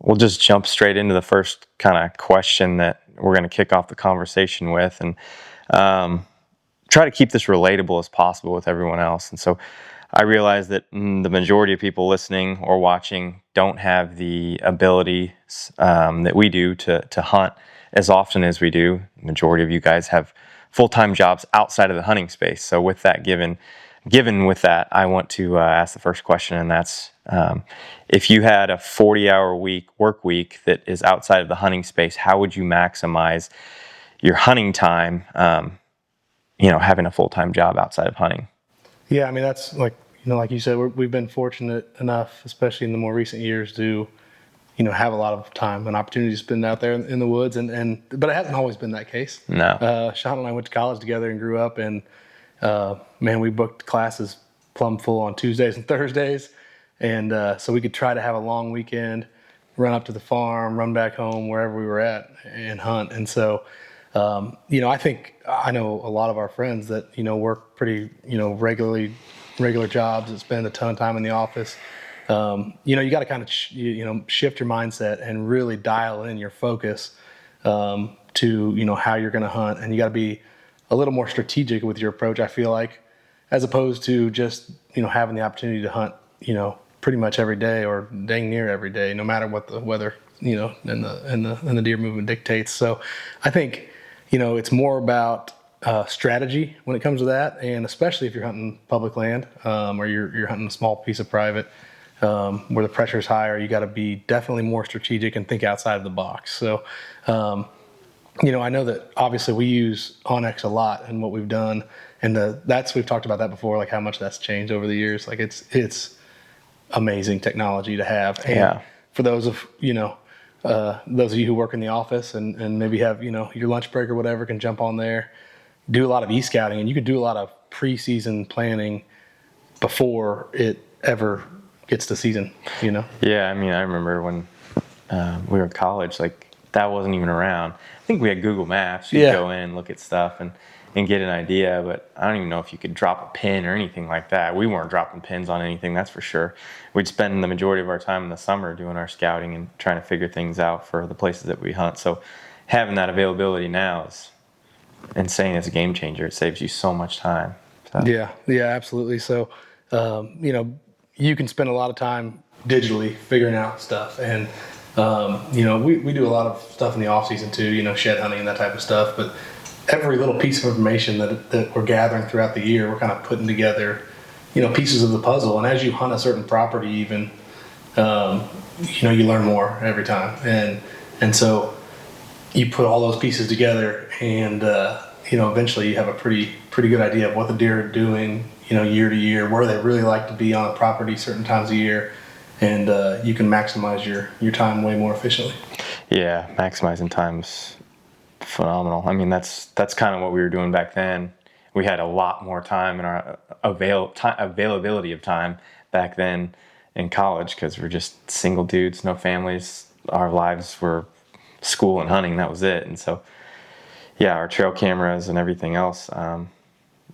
we'll just jump straight into the first kind of question that we're going to kick off the conversation with, and try to keep this relatable as possible with everyone else. And so I realize that the majority of people listening or watching don't have the ability that we do to hunt as often as we do. The majority of you guys have full-time jobs outside of the hunting space. So with that given with that, I want to ask the first question, and that's if you had a 40-hour work week that is outside of the hunting space, how would you maximize your hunting time, having a full-time job outside of hunting? Yeah, I mean, that's like you said, we've been fortunate enough, especially in the more recent years, to have a lot of time and opportunity to spend out there in the woods, but it hasn't always been that case. No. Sean and I went to college together and grew up, and man, we booked classes plumb full on Tuesdays and Thursdays, and so we could try to have a long weekend, run up to the farm, run back home, wherever we were at, and hunt. And so I know a lot of our friends that work pretty regular jobs that spend a ton of time in the office. You got to kind of shift your mindset and really dial in your focus to how you're going to hunt, and you got to be a little more strategic with your approach, I feel like, as opposed to just having the opportunity to hunt pretty much every day or dang near every day, no matter what the weather and the deer movement dictates. So I think it's more about strategy when it comes to that, and especially if you're hunting public land or you're hunting a small piece of private where the pressure is higher. You got to be definitely more strategic and think outside of the box. So I know that obviously we use Onyx a lot in what we've done, and we've talked about that before, like how much that's changed over the years. Like it's amazing technology to have. And Yeah. for those of you who work in the office and maybe have your lunch break or whatever, can jump on there, do a lot of e-scouting, and you could do a lot of preseason planning before it ever gets to season. Yeah, I mean, I remember when we were in college, like that wasn't even around. I think we had Google Maps. You'd go in and look at stuff and get an idea, but I don't even know if you could drop a pin or anything like that. We weren't dropping pins on anything, that's for sure. We'd spend the majority of our time in the summer doing our scouting and trying to figure things out for the places that we hunt. So having that availability now is insane. It's a game changer. It saves you so much time. So. Yeah, absolutely. So, you can spend a lot of time digitally figuring out stuff, and we do a lot of stuff in the off season too. Shed hunting and that type of stuff. But every little piece of information that we're gathering throughout the year, we're kind of putting together, pieces of the puzzle. And as you hunt a certain property, even, you learn more every time, and so you put all those pieces together, and eventually you have a pretty good idea of what the deer are doing, year to year, where they really like to be on a property certain times of year, and you can maximize your time way more efficiently. Yeah, maximizing time's phenomenal. I mean, that's kind of what we were doing back then. We had a lot more time in our availability of time back then in college because we're just single dudes, no families. Our lives were school and hunting. That was it. And so, yeah, our trail cameras and everything else,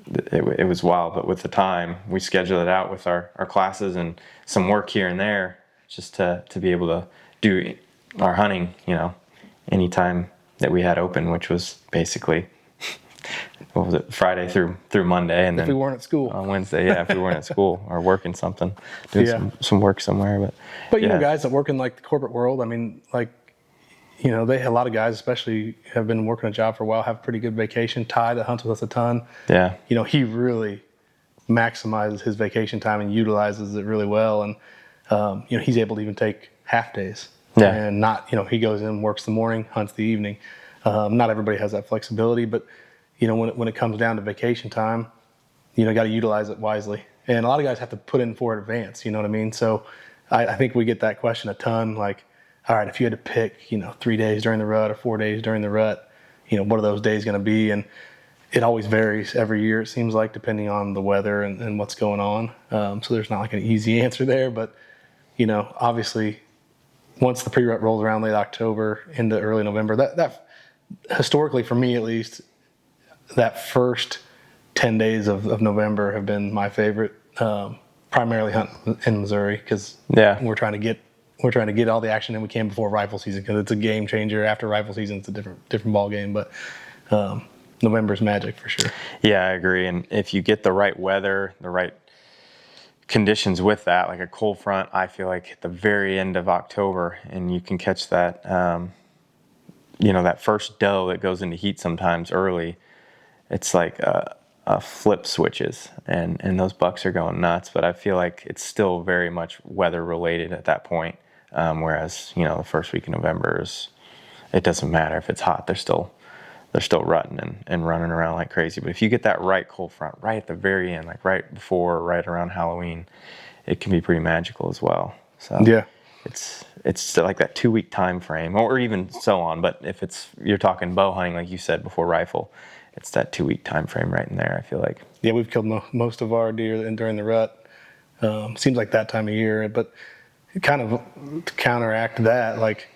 it was wild. But with the time, we scheduled it out with our classes and some work here and there just to be able to do our hunting, anytime that we had open, which was basically, what was it, Friday through Monday, and if we weren't at school on Wednesday, yeah, if we weren't at school or working something, doing some work somewhere. But guys that work in like the corporate world, I mean, like, they a lot of guys, especially, have been working a job for a while, have pretty good vacation. Ty, that hunts with us a ton, yeah, he really maximizes his vacation time and utilizes it really well, and he's able to even take half days. Yeah. And not, he goes in, works the morning, hunts the evening. Not everybody has that flexibility, but when it comes down to vacation time, got to utilize it wisely. And a lot of guys have to put in for it in advance. You know what I mean? So I think we get that question a ton. Like, all right, if you had to pick, 3 days during the rut or 4 days during the rut, what are those days going to be? And it always varies every year, it seems like, depending on the weather and what's going on. So there's not like an easy answer there, but obviously, once the pre-rut rolls around late October into early November, that historically, for me at least, that first 10 days of November have been my favorite, primarily hunting in Missouri because we're trying to get we're trying to get all the action in we can before rifle season, because it's a game changer. After rifle season, it's a different ball game. But November's magic for sure. Yeah, I agree. And if you get the right weather, the right conditions with that, like a cold front, I feel like at the very end of October, and you can catch that, that first doe that goes into heat sometimes early, it's like a flip switches, and those bucks are going nuts. But I feel like it's still very much weather related at that point. Whereas, the first week of November it doesn't matter if it's hot, they're still rutting and running around like crazy. But if you get that right cold front right at the very end, like right before, right around Halloween, it can be pretty magical as well. So Yeah. it's like that 2-week time frame, or even so on. But if you're talking bow hunting, like you said, before rifle, it's that 2-week time frame right in there, I feel like. Yeah, we've killed most of our deer during the rut. Seems like that time of year, but kind of to counteract that, like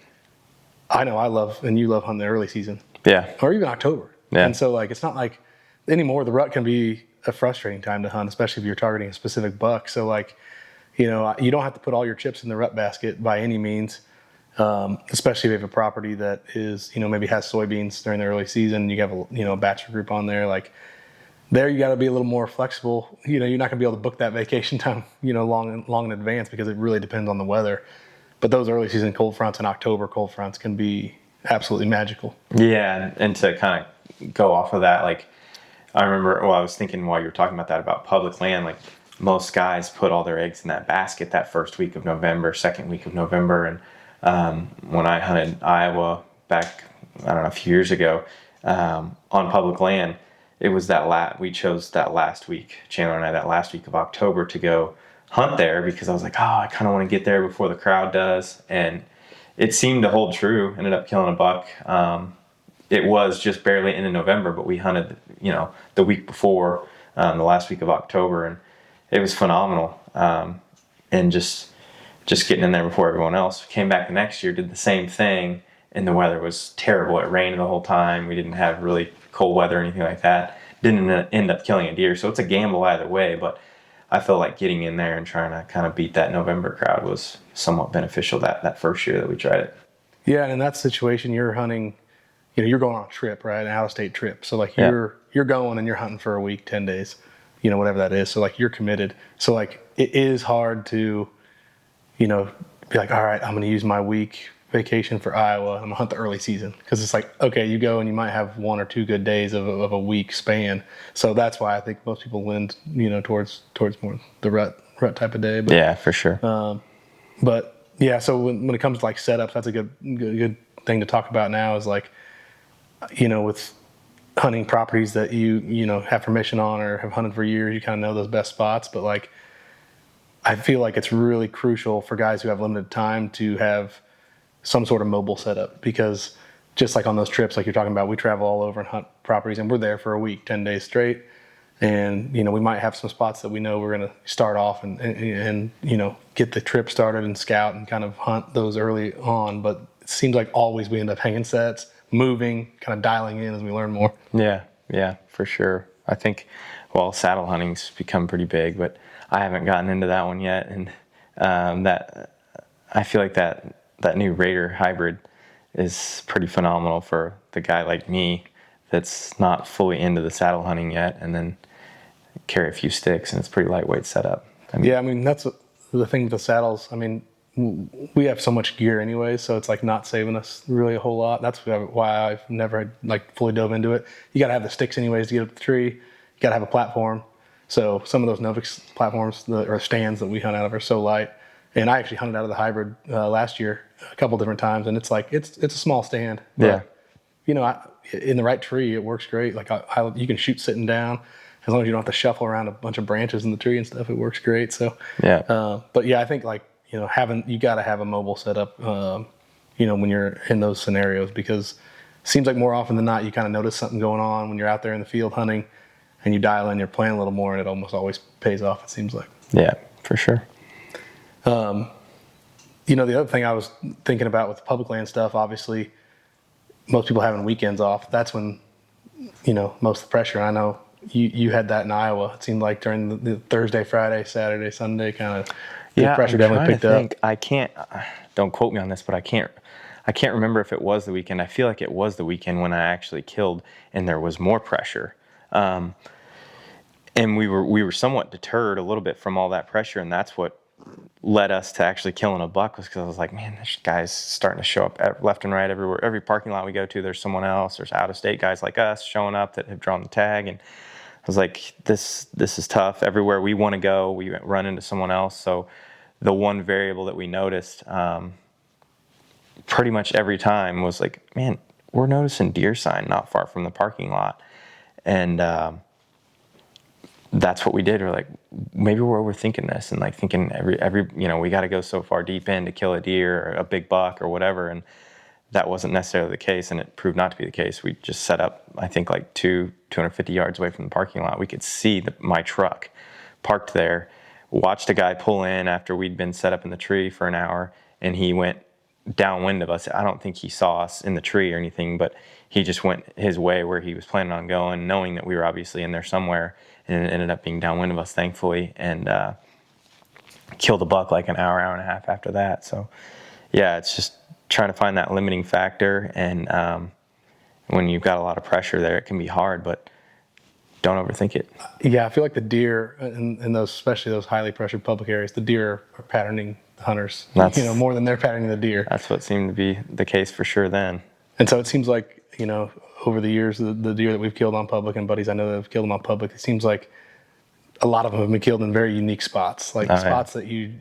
I know I love and you love hunting the early season. Yeah. Or even October. Yeah. And so like it's not like anymore the rut can be a frustrating time to hunt, especially if you're targeting a specific buck. So like, you don't have to put all your chips in the rut basket by any means. Especially if you have a property that is, maybe has soybeans during the early season, you have a bachelor group on there, like there you got to be a little more flexible. You're not going to be able to book that vacation time, long in advance, because it really depends on the weather. But those early season cold fronts and October cold fronts can be absolutely magical. Yeah, and to kind of go off of that, like I remember, I was thinking while you were talking about that, about public land, like most guys put all their eggs in that basket that first week of November, second week of November. And when I hunted Iowa back, I don't know, a few years ago, on public land, it was we chose that last week, Chandler and I, that last week of October to go hunt there, because I was like, I kind of want to get there before the crowd does. And it seemed to hold true. Ended up killing a buck. It was just barely into November, but we hunted, the week before, the last week of October, and it was phenomenal. And just getting in there before everyone else. Came back the next year, did the same thing, and the weather was terrible. It rained the whole time. We didn't have really cold weather or anything like that. Didn't end up killing a deer, so it's a gamble either way. But I feel like getting in there and trying to kind of beat that November crowd was somewhat beneficial that first year that we tried it. Yeah, and in that situation, you're hunting, you're going on a trip, right? An out-of-state trip. So like Yeah. you're going and you're hunting for a week, 10 days, whatever that is. So like you're committed. So like it is hard to, be like, all right, I'm going to use my week vacation for Iowa. I'm going to hunt the early season, because it's like, okay, you go and you might have 1 or 2 good days of a week span. So that's why I think most people lend, towards more the rut type of day. But, Yeah, for sure. But yeah, so when it comes to like setups, that's a good thing to talk about now, is like, with hunting properties that you have permission on or have hunted for years, you kind of know those best spots. But like, I feel like it's really crucial for guys who have limited time to have some sort of mobile setup, because just like on those trips, like you're talking about, we travel all over and hunt properties, and we're there for a week, 10 days straight. And, we might have some spots that we know we're going to start off and get the trip started and scout and kind of hunt those early on. But it seems like always we end up hanging sets, moving, kind of dialing in as we learn more. Yeah, for sure. I think, saddle hunting's become pretty big, but I haven't gotten into that one yet. And that I feel like that new Raider hybrid is pretty phenomenal for the guy like me that's not fully into the saddle hunting yet, and then carry a few sticks, and it's pretty lightweight setup. That's the thing with the saddles. We have so much gear anyway, so it's like not saving us really a whole lot. That's why I've never like fully dove into it. You got to have the sticks anyways to get up the tree. You got to have a platform. So some of those Novix platforms or stands that we hunt out of are so light. And I actually hunted out of the hybrid last year a couple different times, and it's like it's a small stand. But, in the right tree, it works great. Like you can shoot sitting down, as long as you don't have to shuffle around a bunch of branches in the tree and stuff. It works great. So but yeah, I think like you got to have a mobile setup. When you're in those scenarios, because it seems like more often than not, you kind of notice something going on when you're out there in the field hunting, and you dial in your plan a little more, and it almost always pays off. It seems like. Yeah, for sure. The other thing I was thinking about with the public land stuff, obviously, most people having weekends off. That's when, most of the pressure. I know you had that in Iowa. It seemed like during the Thursday, Friday, Saturday, Sunday kind of pressure definitely picked up. I can't. don't quote me on this, but I can't remember if it was the weekend. I feel like it was the weekend when I actually killed, and there was more pressure. And we were somewhat deterred a little bit from all that pressure, and that's what led us to actually killing a buck, was because I was like, man, this guy's starting to show up left and right everywhere. Every parking lot we go to, there's someone else. There's out-of-state guys like us showing up that have drawn the tag, and I was like, this is tough. Everywhere we want to go, we run into someone else. So the one variable that we noticed pretty much every time was like, man, we're noticing deer sign not far from the parking lot. And that's what we did. We're like, maybe we're overthinking this, and like thinking every we got to go so far deep in to kill a deer or a big buck or whatever. And that wasn't necessarily the case, and it proved not to be the case. We just set up, I think, like 250 yards away from the parking lot. We could see my truck parked there, watched a guy pull in after we'd been set up in the tree for an hour, and he went downwind of us. I don't think he saw us in the tree or anything, but he just went his way where he was planning on going, knowing that we were obviously in there somewhere, and it ended up being downwind of us, thankfully, and killed a buck like an hour and a half after that. So yeah, it's just trying to find that limiting factor, and when you've got a lot of pressure there, it can be hard, but don't overthink it. Yeah, I feel like the deer in those, especially those highly pressured public areas, the deer are patterning the hunters, more than they're patterning the deer. That's what seemed to be the case for sure then. And so it seems like, over the years, the deer that we've killed on public, and buddies I know that have killed them on public, it seems like a lot of them have been killed in very unique spots, like spots that you're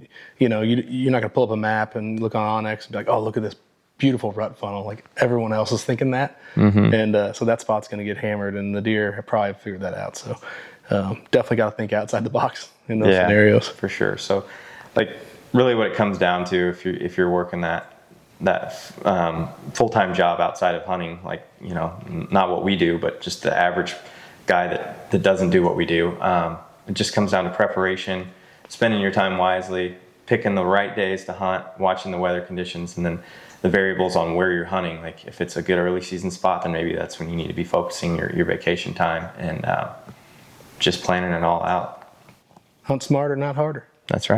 not going to pull up a map and look on Onyx and be like, oh, look at this beautiful rut funnel. Like everyone else is thinking that. Mm-hmm. And so that spot's going to get hammered, and the deer have probably figured that out. So definitely got to think outside the box in those scenarios. For sure. So like really what it comes down to, if you're working that full-time job outside of hunting, like, not what we do, but just the average guy that doesn't do what we do, it just comes down to preparation, spending your time wisely, picking the right days to hunt, watching the weather conditions, and then the variables on where you're hunting. Like if it's a good early season spot, then maybe that's when you need to be focusing your vacation time, and just planning it all out. Hunt smarter, not harder. That's right.